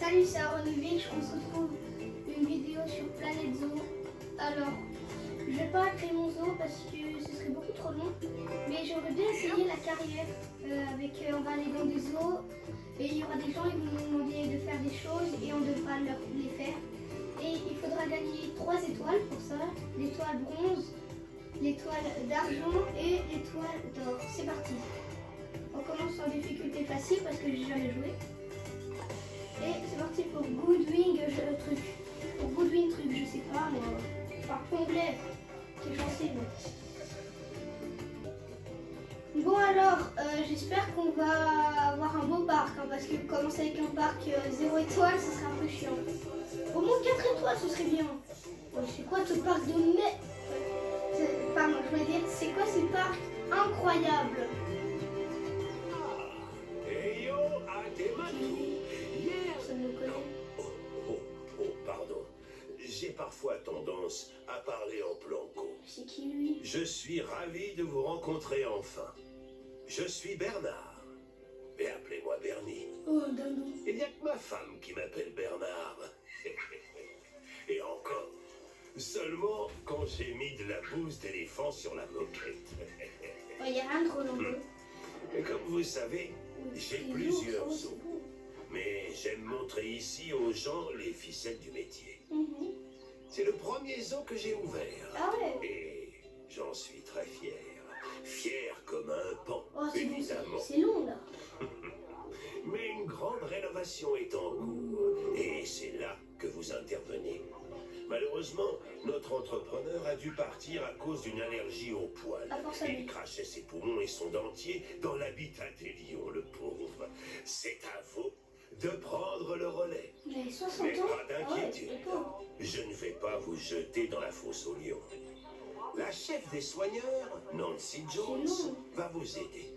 Salut, c'est Aronovich, on se retrouve une vidéo sur Planète Zoo. Alors, je vais pas créer mon zoo parce que ce serait beaucoup trop long, mais j'aurais bien essayé la carrière on va aller dans des zoos et il y aura des gens qui vont nous demander de faire des choses et on devra les faire. Et il faudra gagner 3 étoiles pour ça, l'étoile bronze, l'étoile d'argent et l'étoile d'or. C'est parti. On commence en difficulté facile parce que j'ai jamais joué. Et c'est parti pour Goodwing truc. Pour Goodwing truc, je sais pas moi. Par complet, c'est sensible. Bon alors, j'espère qu'on va avoir un beau parc, hein, parce que commencer avec un parc 0 étoile, ce serait un peu chiant. Au moins 4 étoiles, ce serait bien. C'est quoi ce parc de mai? Pardon, je voulais dire, c'est quoi ce parc incroyable? Pardon. J'ai parfois tendance à parler en planco. C'est qui lui? Je suis ravi de vous rencontrer enfin. Je suis Bernard. Mais appelez-moi Bernie. Oh, dindon. Il n'y a que ma femme qui m'appelle Bernard. Et encore, seulement quand j'ai mis de la bouse d'éléphant sur la moquette. Il n'y a rien de trop nombreux. Et comme vous savez, j'ai plusieurs os. Mais j'aime montrer ici aux gens les ficelles du métier. C'est le premier zoo que j'ai ouvert. Ah ouais. Et j'en suis très fier. Fier comme un pan, Oh, évidemment. C'est long là. Mais une grande rénovation est en cours. Et c'est là que vous intervenez. Malheureusement, notre entrepreneur a dû partir à cause d'une allergie aux poils. Il crachait ses poumons et son dentier dans l'habitat des lions, le pauvre. C'est à vous de prendre le relais. Il avait 60 Mais ans. pas d'inquiétude. Ah ouais, Je ne vais pas vous jeter dans la fosse aux lions. La chef des soigneurs, Nancy Jones, va vous aider.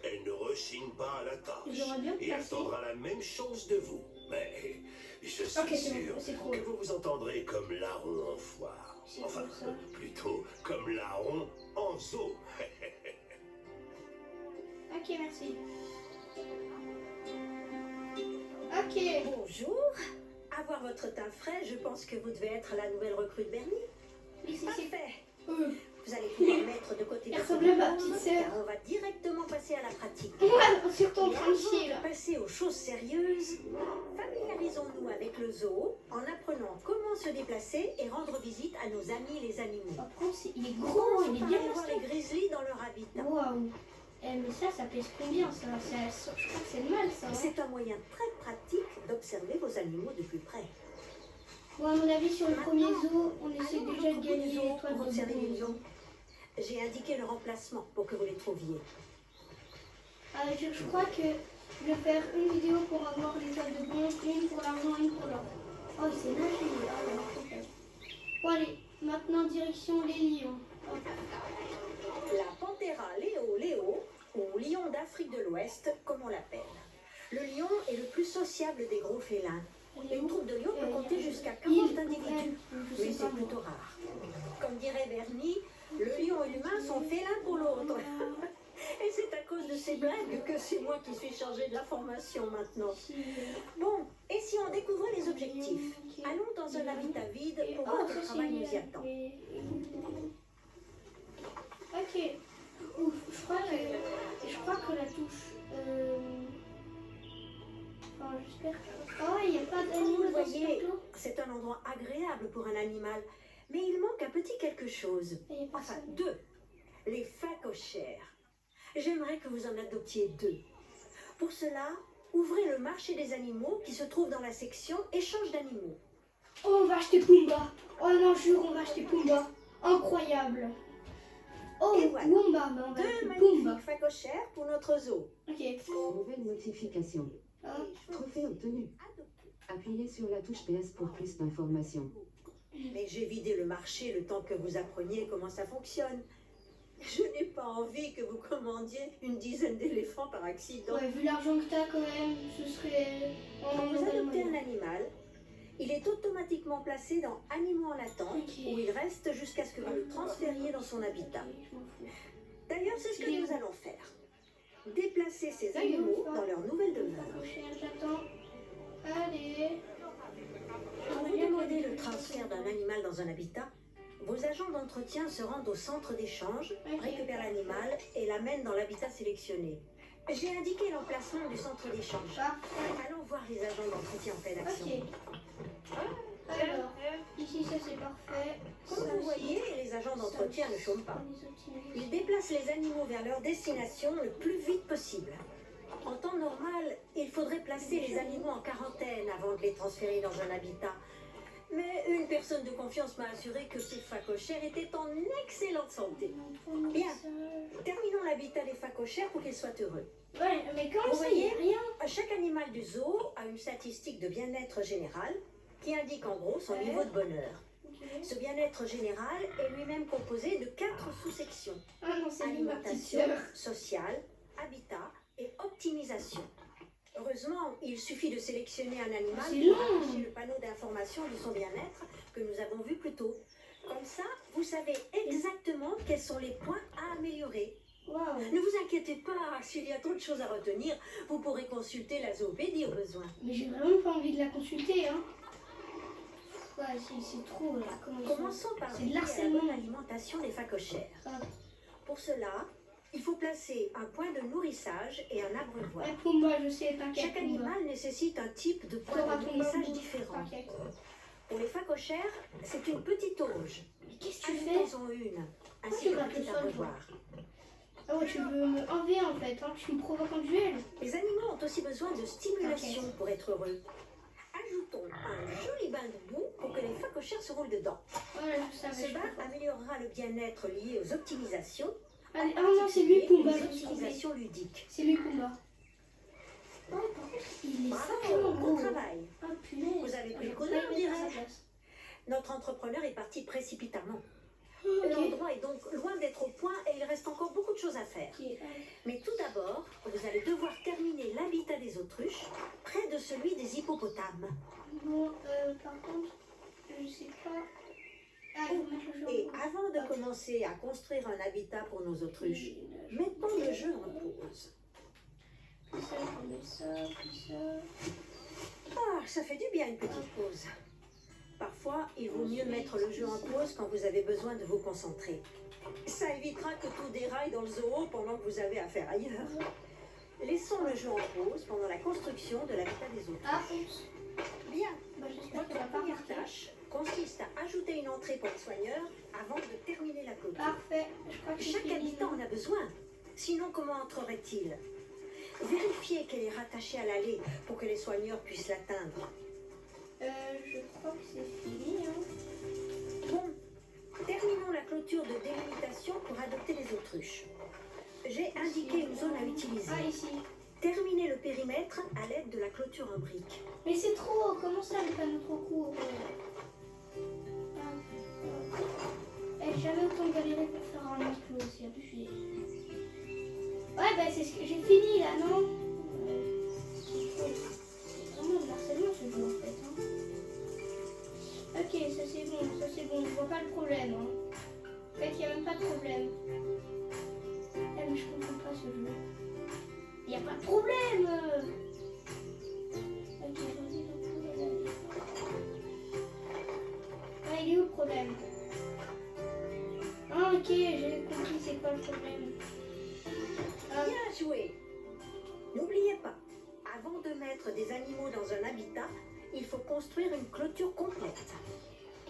Elle ne rechigne pas à la tâche et attendra la même chose de vous. Mais je suis sûr que vous vous entendrez comme larron en foire. Enfin, plutôt comme larron en zoo. Ok, merci. Ok. Bonjour. À voir votre teint frais, je pense que vous devez être la nouvelle recrue de Bernie. Mais c'est Parfait. Vous allez pouvoir mettre de côté Il vos ressemble à ma diplômes, petite sœur. car on va directement passer à la pratique. Ouais, surtout en Et train de chier là. avant de passer aux choses sérieuses, familiarisons-nous avec le zoo en apprenant comment se déplacer et rendre visite à nos amis les animaux. Par contre, il est gros, il est bien voir les grizzlies dans leur habitat. Waouh. Mais ça pèse combien ça? Je crois que c'est le mal ça. Hein. C'est un moyen très pratique d'observer vos animaux de plus près. Bon, à mon avis, sur le premier zoo, on essaie déjà de gagner l'étoile pour de observer les bronze. lions. J'ai indiqué le remplacement pour que vous les trouviez. Je crois que je vais faire une vidéo pour avoir l'étoile de bronze, une pour l'argent, une pour l'or. Oh, c'est nager. Bon, allez, maintenant direction les lions. Hop. La Panthera léo, ou lion d'Afrique de l'Ouest, comme on l'appelle. Le lion est le plus sociable des gros félins. Une troupe de lions peut compter jusqu'à 40 individus, mais c'est plutôt rare. Comme dirait Bernie, le lion et l'humain sont félins pour l'autre. Et c'est à cause de ces blagues que c'est moi qui suis chargée de la formation maintenant. Bon, et si on découvrait les objectifs? Allons dans un habitat vide pour voir que le travail nous y attend. Ok. Ouf, je crois que la touche... Enfin, j'espère que... Oh, il n'y a pas Vous d'animaux dans ce voyez, tableau. c'est un endroit agréable pour un animal, mais il manque un petit quelque chose. Il y a Enfin, personne. 2. Les phacochères. J'aimerais que vous en adoptiez 2. Pour cela, ouvrez le marché des animaux qui se trouve dans la section échange d'animaux. Oh, on va acheter Pumba. Oh non, jure, on va acheter Pumba. Incroyable. Oh, Et voilà. Pumba, mais on va 2 acheter Pumba. magnifiques phacochères pour notre zoo. Ok. Nouvelle notification. Hop. Trophée obtenu. Appuyez sur la touche PS pour plus d'informations. Mais j'ai vidé le marché le temps que vous appreniez comment ça fonctionne. Je n'ai pas envie que vous commandiez une dizaine d'éléphants par accident. Ouais, vu l'argent que t'as quand même, ce serait... Quand vous adoptez un animal, il est automatiquement placé dans Animaux en attente, où il reste jusqu'à ce que vous le transfériez dans son habitat. D'ailleurs, c'est ce que nous allons faire. Déplacer ces animaux dans leur nouvelle demeure. J'attends. Allez, dans un habitat, vos agents d'entretien se rendent au centre d'échange, récupèrent l'animal et l'amènent dans l'habitat sélectionné. J'ai indiqué l'emplacement du centre d'échange. Allons voir les agents d'entretien en pleine action. Ok. Alors, ici ça c'est parfait. Comme Ça vous aussi. voyez, les agents d'entretien ne chôment pas. Ils déplacent les animaux vers leur destination le plus vite possible. En temps normal, il faudrait placer les animaux en quarantaine avant de les transférer dans un habitat. Mais une personne de confiance m'a assuré que ces phacochères étaient en excellente santé. Bien, terminons l'habitat des phacochères pour qu'ils soient heureux. Ouais, mais comment Vous ça, il y a voyez, rien? chaque animal du zoo a une statistique de bien-être général qui indique en gros son Ouais. niveau de bonheur. Ok. Ce bien-être général est lui-même composé de 4 sous-sections. Ah non, c'est lui ma petite Alimentation, sœur. sociale, habitat et optimisation. Heureusement, il suffit de sélectionner un animal C'est pour long. afficher le panneau d'information de son bien-être que nous avons vu plus tôt. Comme ça, vous savez exactement quels sont les points à améliorer. Waouh. Ne vous inquiétez pas, s'il y a trop de choses à retenir, vous pourrez consulter la zoopédie au besoin. Mais j'ai vraiment pas envie de la consulter, hein. Ouais, c'est trop là. Comment ils sont- Commençons par C'est de veiller à la l'harcèlement. bonne alimentation des phacochères. Ah. Pour cela, il faut placer un point de nourrissage et un abreuvoir. Ouais, Pumba, je sais, t'inquiète. Chaque Pumba. animal nécessite un type de point T'auras de ton nourrissage bambou. différent. T'inquiète. Pour les phacochères, c'est une petite auge. Mais qu'est-ce que tu fais? Ajoutons-en une, ainsi tu qu'un grattes le petit sol, abreuvoir. Ah ouais, tu veux me enlever en fait, hein. Tu me provoques en duel. Les animaux ont aussi besoin de stimulation pour être heureux. Ajoutons un joli bain de boue pour que les phacochères se roulent dedans. Ouais, je savais. Ce je bain comprends. améliorera le bien-être lié aux optimisations. Allez, ah non, c'est lui Pumba, les je me suis trompée. optimisations ludiques. C'est lui Pumba. Oh, par contre, il est Bravo, sacrément bon gros. travail. Ah punaise. Vous avez pris le Je coup vais d'œil, on mettre à sa dirait. place. Notre entrepreneur est parti précipitamment. Ok. L'endroit est donc loin d'être au point et il reste encore beaucoup de choses à faire. Ok, Mais tout d'abord, vous allez devoir terminer l'habitat des autruches près de celui des hippopotames. bon, par contre, je sais pas. Ah, il faut mettre le jeu en Et pause. avant de commencer à construire un habitat pour nos autruches, mettons le jeu en pause. Puis ça, je mets ça, puis ça. Ah, ça fait du bien une petite pause. Parfois, il vaut mieux mettre le jeu en pause quand vous avez besoin de vous concentrer. Ça évitera que tout déraille dans le zoo pendant que vous avez affaire ailleurs. Laissons le jeu en pause pendant la construction de l'habitat des autruches. Ah, oups. Bien, Bah, j'espère votre qu'elle va pas première marquer. tâche consiste à ajouter une entrée pour les soigneurs avant de terminer la clôture. Parfait. Je crois que c'est Chaque fini. habitant en a besoin. Sinon, comment entrerait-il? Vérifiez qu'elle est rattachée à l'allée pour que les soigneurs puissent l'atteindre. Je crois que c'est fini, hein. Bon, terminons la clôture de délimitation pour adopter les autruches. J'ai indiqué une zone à utiliser. Ah, ici. Terminez le périmètre à l'aide de la clôture en briques. Mais c'est trop. Comment ça, les panneaux trop courts? J'avais autant galéré pour faire un enclos aussi. Abusé. Ouais, bah c'est ce que j'ai fini là, non? C'est vraiment de l'harcèlement ce jeu en fait. Hein. Ok, ça c'est bon, je vois pas le problème. Hein. En fait, il n'y a même pas de problème. Ah, mais je comprends pas ce jeu. Il n'y a pas de problème! Ok, vas-y, donc, ah, il est où le problème? Ah, ok, j'ai compris c'est quoi le problème. Ah, Bien joué! N'oubliez pas, avant de mettre des animaux dans un habitat, il faut construire une clôture complète.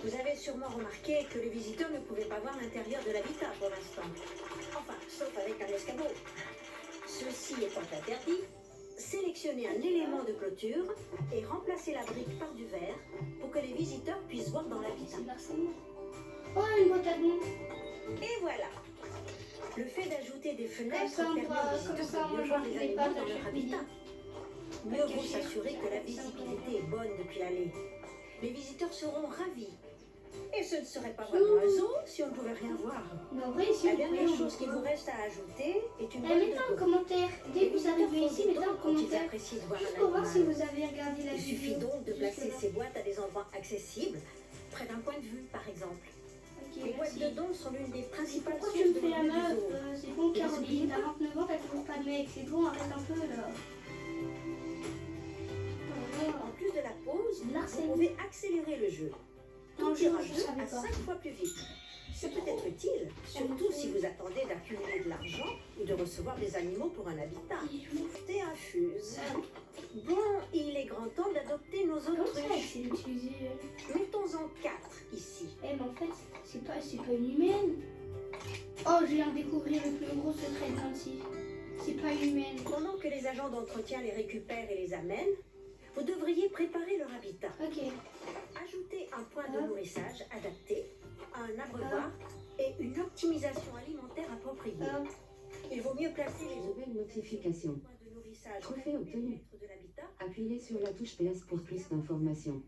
Vous avez sûrement remarqué que les visiteurs ne pouvaient pas voir l'intérieur de l'habitat pour l'instant. Enfin, sauf avec un escabeau. Ceci étant interdit, sélectionnez un élément de clôture et remplacez la brique par du verre pour que les visiteurs puissent voir dans l'habitat. c'est de l'harcèlement. Oh, une boîte à gants. Et voilà! Le fait d'ajouter des Comme fenêtres ça, on permet pourra- aux visiteurs comme ça, de moi, mieux je voir ne les fais animaux pas dans à leur chaque habitat. midi. Mieux Ok, vaut j'ai- s'assurer que la c'est un peu visibilité est bonne depuis l'allée. Les visiteurs seront ravis. Et ce ne serait pas Ouh. vraiment un zoo si on ne pouvait rien voir. Mais en vrai, ici, La vous dernière pouvez chose qu'il vous reste à ajouter est une boîte mettez de en dos. commentaire. Dès Les que vous visiteurs arrivez font ici, des mettez en dons quand ils commentaire. apprécient de voir Juste un pour voir si animal. vous avez regardé la Il vidéo. suffit donc de placer jusque-là. ces boîtes à des endroits accessibles, près d'un point de vue par exemple. Ok, Les boîtes merci. de dons sont l'une des principales Pourquoi sources tu me de fais la revenus du meuf? zoo. C'est bon, Mais Caroline, c'est t'as 29 ans, t'as toujours pas de mec. C'est bon, arrête un peu là. En plus de la pause, C'est de vous l'harcèlement. pouvez accélérer le jeu. Non, tout je ira ne mieux savais à pas. 5 fois plus vite. C'est peut-être utile, surtout si vous attendez d'accumuler de l'argent ou de recevoir des animaux pour un habitat. Thé infuse. Bon, il est grand temps d'adopter nos Comment ça, autruches. c'est utilisé Mettons-en 4 ici. Eh, mais en fait, c'est pas une humaine. Oh, je viens de découvrir le plus gros secret de Nancy. C'est pas une humaine. Pendant que les agents d'entretien les récupèrent et les amènent, vous devriez préparer leur habitat. Ok. Ajouter un point de nourrissage adapté, un abreuvoir et une optimisation alimentaire appropriée. Il vaut mieux placer les Nouvelle notification. points de nourrissage Trophée obtenu. de l'habitat. Appuyez sur la touche PS pour plus d'informations.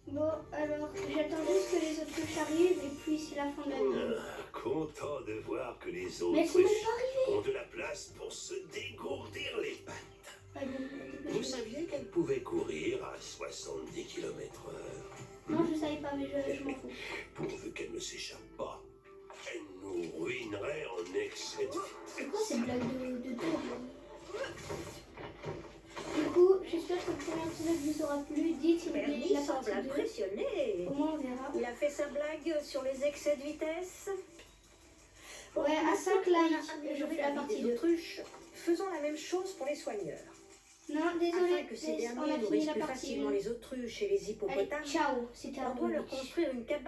Bon, alors, j'attends juste que les autruches arrivent et puis c'est la fin de la nuit. Content de voir que les Mais elles sont même autruches pas arrivées. ont de la place pour se dégourdir les pattes. Ouais, bon, Vous saviez qu'elles pouvaient courir à 70 km/h? non, je savais pas, mais je m'en fous. Pourvu qu'elles ne s'échappent pas. Elles nous ruineraient en excès de vitesse. C'est quoi ces blagues de taupe? Du coup, j'espère que le premier épisode vous aura plu. Dites si vous voulez Bernie la semble partie 2. impressionné. Au moins, on verra. Il a fait sa blague sur les excès de vitesse. Ouais, à 5 likes, je fais la partie 2. autruches. Faisons la même chose pour les soigneurs. Non, Afin désolé, que ces on derniers a fini nourrissent la plus partie facilement 1. les autruches et les Allez, hippopotames, ciao, c'était un on doit bon leur pitch. construire une cabane.